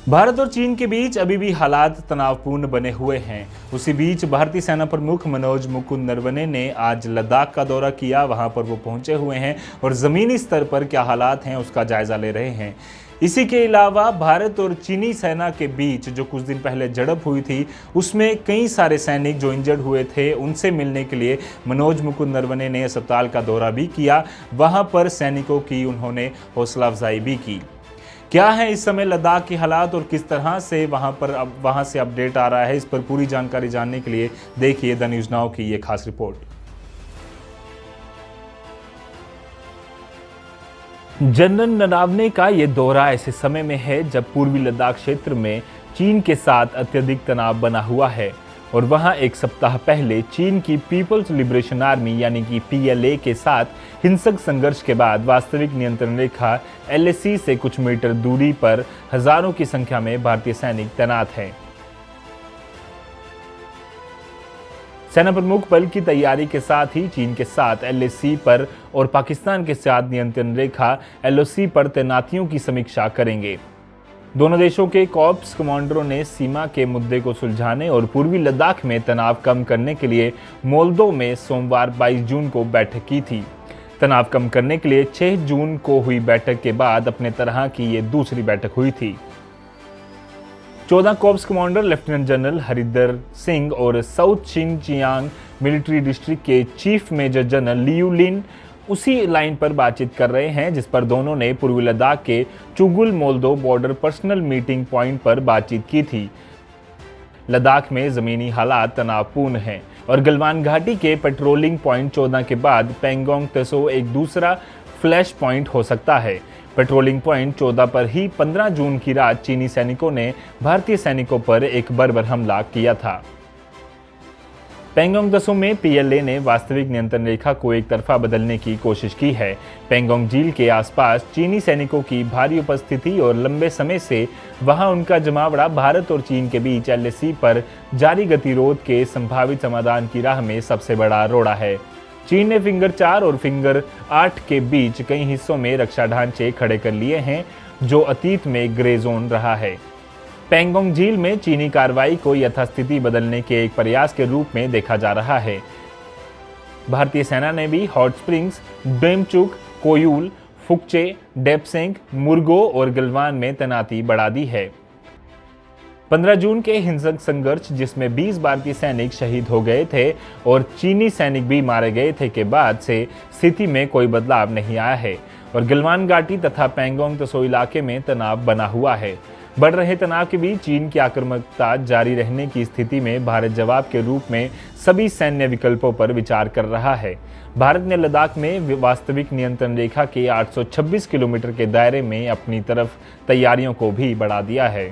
भारत और चीन के बीच अभी भी हालात तनावपूर्ण बने हुए हैं। उसी बीच भारतीय सेना प्रमुख मनोज मुकुंद नरवणे ने आज लद्दाख का दौरा किया। वहां पर वो पहुंचे हुए हैं और ज़मीनी स्तर पर क्या हालात हैं उसका जायजा ले रहे हैं। इसी के अलावा भारत और चीनी सेना के बीच जो कुछ दिन पहले झड़प हुई थी उसमें कई सारे सैनिक जो इंजर्ड हुए थे उनसे मिलने के लिए मनोज मुकुंद नरवणे ने अस्पताल का दौरा भी किया। वहां पर सैनिकों की उन्होंने हौसला अफजाई भी की। क्या है इस समय लद्दाख की हालात और किस तरह से वहां से अपडेट आ रहा है, इस पर पूरी जानकारी जानने के लिए देखिए द न्यूज़ नाउ की ये खास रिपोर्ट। जनरल नरवणे का ये दौरा ऐसे समय में है जब पूर्वी लद्दाख क्षेत्र में चीन के साथ अत्यधिक तनाव बना हुआ है और वहां एक सप्ताह पहले चीन की पीपल्स लिबरेशन आर्मी यानी कि PLA के साथ हिंसक संघर्ष के बाद वास्तविक नियंत्रण रेखा LAC से कुछ मीटर दूरी पर हजारों की संख्या में भारतीय सैनिक तैनात हैं। सेना प्रमुख बल की तैयारी के साथ ही चीन के साथ LAC पर और पाकिस्तान के साथ नियंत्रण रेखा LOC पर तैनातियों की समीक्षा करेंगे। दोनों देशों के कॉर्प्स कमांडरों ने सीमा के मुद्दे को सुलझाने और पूर्वी लद्दाख में तनाव कम करने के लिए मोल्दो में सोमवार 22 जून को बैठक की थी। तनाव कम करने के लिए 6 जून को हुई बैठक के बाद अपने तरह की ये दूसरी बैठक हुई थी। 14 corps commander lieutenant general Harinder Singh और साउथ शिनजियांग मिलिट्री डिस्ट्रिक्ट के चीफ मेजर जनरल लियू लिन उसी लाइन पर बातचीत कर रहे हैं जिस पर दोनों ने पूर्वी लद्दाख के चुगुल Moldo border personal meeting point पर बातचीत की थी। लद्दाख में जमीनी हालात तनावपूर्ण हैं और गलवान घाटी के पेट्रोलिंग पॉइंट 14 के बाद पेंगोंग त्सो एक दूसरा फ्लैश पॉइंट हो सकता है। पेट्रोलिंग पॉइंट 14 पर ही 15 जून की रात चीनी सैनिकों ने भारतीय सैनिकों पर एक बर्बर हमला किया था। पेंगोंग त्सो में PLA ने वास्तविक नियंत्रण रेखा को एक तरफा बदलने की कोशिश की है। पेंगोंग झील के आसपास चीनी सैनिकों की भारी उपस्थिति और लंबे समय से वहां उनका जमावड़ा भारत और चीन के बीच LAC पर जारी गतिरोध के संभावित समाधान की राह में सबसे बड़ा रोड़ा है। चीन ने फिंगर 4 और फिंगर 8 के बीच कई हिस्सों में रक्षा ढांचे खड़े कर लिए हैं जो अतीत में ग्रे जोन रहा है। पेंगोंग झील में चीनी कार्रवाई को यथास्थिति बदलने के एक प्रयास के रूप में देखा जा रहा है। भारतीय सेना ने भी हॉट स्प्रिंग्स, डेमचुक, कोयूल, फुकचे, डेपसेंग, मुर्गो और गलवान में तैनाती बढ़ा दी है। 15 जून के हिंसक संघर्ष जिसमें 20 भारतीय सैनिक शहीद हो गए थे और चीनी सैनिक भी मारे गए थे के बाद से स्थिति में कोई बदलाव नहीं आया है और गलवान घाटी तथा पेंगोंग त्सो इलाके में तनाव बना हुआ है। बढ़ रहे तनाव के बीच चीन की आक्रामकता जारी रहने की स्थिति में भारत जवाब के रूप में सभी सैन्य विकल्पों पर विचार कर रहा है। भारत ने लद्दाख में वास्तविक नियंत्रण रेखा के 826 किलोमीटर के दायरे में अपनी तरफ तैयारियों को भी बढ़ा दिया है।